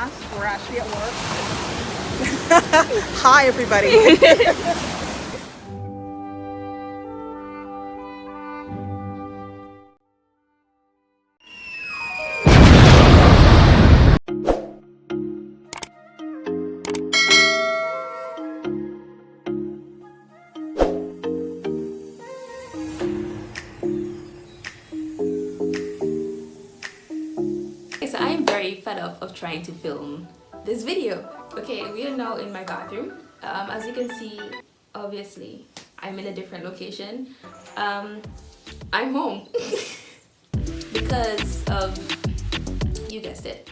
class. We're actually at work. Hi, everybody. So I am very fed up of trying to film this video. Okay, we are now in my bathroom. As you can see, obviously, I'm in a different location. I'm home because of, you guessed it.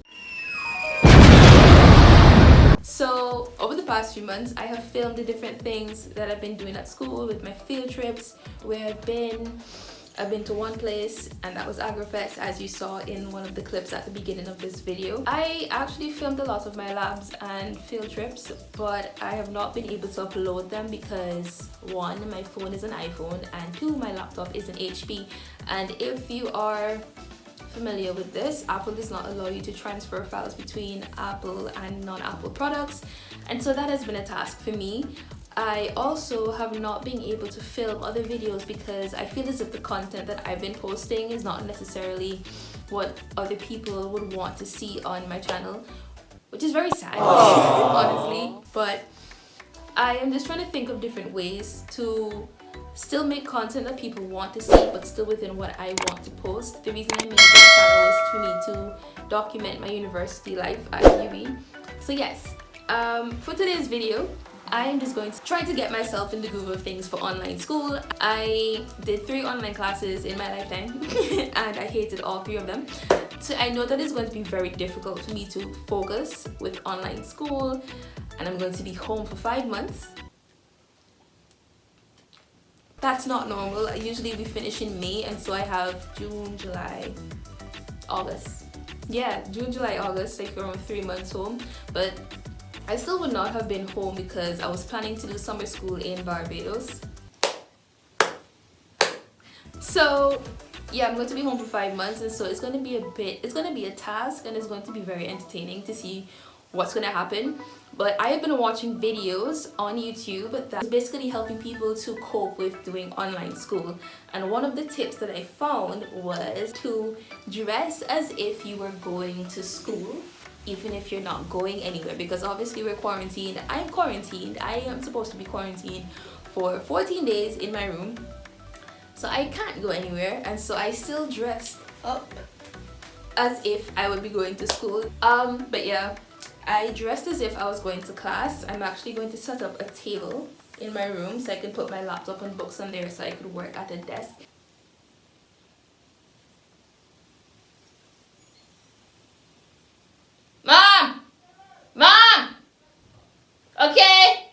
So over the past few months, I have filmed the different things that I've been doing at school with my field trips, where I've been to one place, and that was AgroFest, as you saw in one of the clips at the beginning of this video. I actually filmed a lot of my labs and field trips, but I have not been able to upload them because one, my phone is an iPhone, and two, my laptop is an HP. And if you are familiar with this, Apple does not allow you to transfer files between Apple and non-Apple products, and so that has been a task for me. I also have not been able to film other videos because I feel as if the content that I've been posting is not necessarily what other people would want to see on my channel, which is very sad, honestly. But I am just trying to think of different ways to still make content that people want to see, but still within what I want to post. The reason I made this channel was for me to document my university life at UB. So yes, for today's video, I am just going to try to get myself in the groove of things for online school. I did 3 online classes in my lifetime and I hated all 3 of them. So I know that it's going to be very difficult for me to focus with online school, and I'm going to be home for 5 months. That's not normal. Usually we finish in May, and so I have June, July, August. Yeah, June, July, August, like around 3 months home. But I still would not have been home because I was planning to do summer school in Barbados. So yeah, I'm going to be home for 5 months, and so it's going to be a task, and it's going to be very entertaining to see what's going to happen. But I have been watching videos on YouTube that's basically helping people to cope with doing online school. And one of the tips that I found was to dress as if you were going to school, even if you're not going anywhere, because obviously we're quarantined. I'm quarantined. I am supposed to be quarantined for 14 days in my room, so I can't go anywhere, and so I still dress up as if I would be going to school. But yeah, I dressed as if I was going to class. I'm actually going to set up a table in my room so I can put my laptop and books on there so I could work at a desk. Mom! Mom! Okay?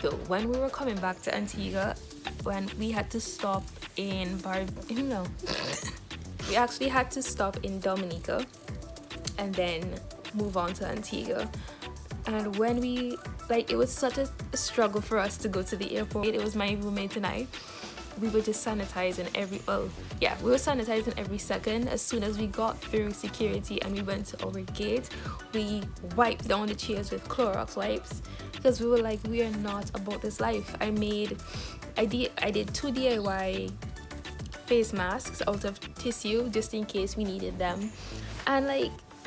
Though, when we were coming back to Antigua, when we had to stop in we actually had to stop in Dominica and then move on to Antigua. And when we, it was such a struggle for us to go to the airport. It was my roommate and I. We were just sanitizing we were sanitizing every second. As soon as we got through security and we went to our gate, we wiped down the chairs with Clorox wipes, because we were like, we are not about this life. I did 2 DIY face masks out of tissue just in case we needed them, and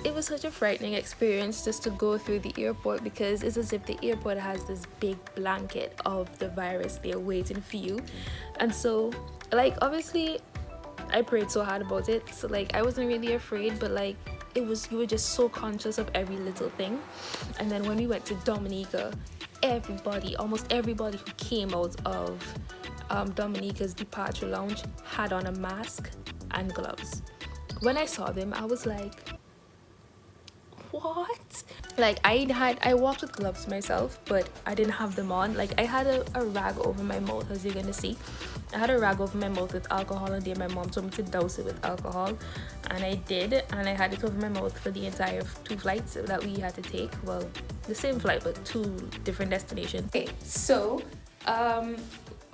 it was such a frightening experience just to go through the airport, because it's as if the airport has this big blanket of the virus there waiting for you. And so obviously I prayed so hard about it. So like I wasn't really afraid, but like you were just so conscious of every little thing. And then when we went to Dominica, almost everybody who came out of Dominica's departure lounge had on a mask and gloves. When I saw them, I was like, what? Like I walked with gloves myself, but I didn't have them on. Like I had a rag over my mouth, as you're gonna see. I had a rag over my mouth with alcohol, and then my mom told me to douse it with alcohol, and I did, and I had it over my mouth for the entire 2 flights that we had to take. Well, the same flight, but 2 different destinations. Okay, so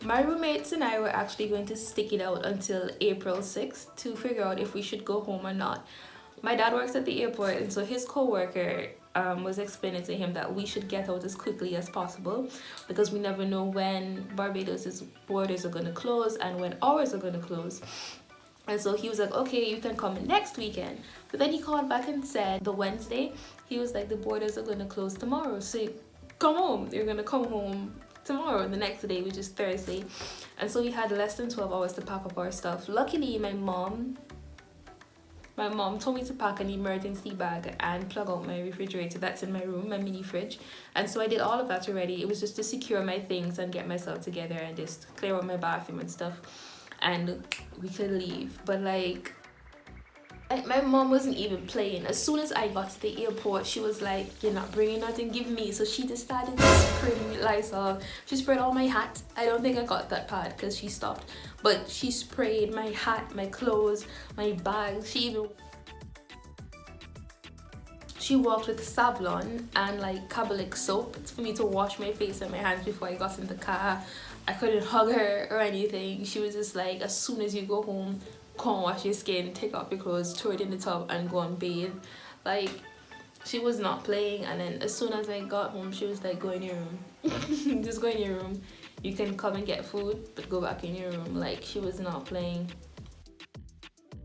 my roommates and I were actually going to stick it out until April 6th to figure out if we should go home or not. My dad works at the airport, and so his co-worker was explaining to him that we should get out as quickly as possible because we never know when Barbados's borders are going to close and when ours are going to close. And so he was like, okay, you can come next weekend. But then he called back and said the Wednesday, he was like, the borders are going to close tomorrow, so come home. You're going to come home tomorrow, the next day, which is Thursday. And so we had less than 12 hours to pack up our stuff. Luckily, my mom told me to pack an emergency bag and plug out my refrigerator that's in my room, my mini fridge. And so I did all of that already. It was just to secure my things and get myself together and just clear out my bathroom and stuff, and we could leave. But like my mom wasn't even playing. As soon as I got to the airport, she was like, you're not bringing nothing, give me. So she just started spraying Lysol. She sprayed all my hat. I don't think I got that part because she stopped, but she sprayed my hat, my clothes, my bags. She walked with Savlon and like Carbolic soap for me to wash my face and my hands before I got in the car. I couldn't hug her or anything. She was just like, as soon as you go home, go and wash your skin, take off your clothes, throw it in the tub and go and bathe. Like, she was not playing. And then as soon as I got home, she was like, go in your room. Just go in your room. You can come and get food, but go back in your room. Like, she was not playing.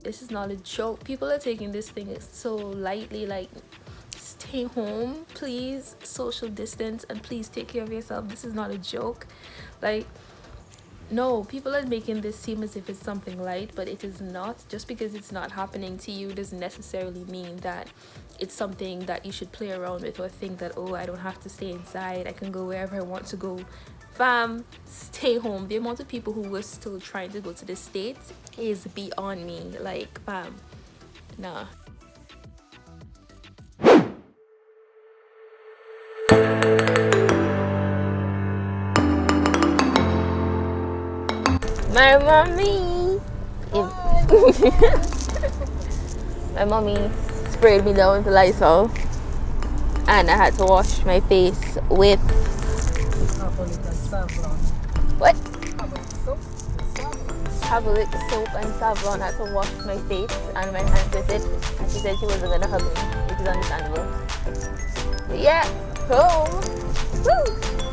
This is not a joke. People are taking this thing so lightly. Like, stay home, please, social distance, and please take care of yourself. This is not a joke. Like, no, people are making this seem as if it's something light, but it is not. Just because it's not happening to you doesn't necessarily mean that it's something that you should play around with or think that, oh, I don't have to stay inside, I can go wherever I want to go. Fam, stay home. The amount of people who were still trying to go to the States is beyond me. Like, fam, nah. My mommy. My mommy sprayed me down with Lysol, and I had to wash my face with what? Carbolic soap and Savlon. I had to wash my face and my hands with it, and she said she wasn't gonna hug me, which is understandable. But yeah, home. Woo!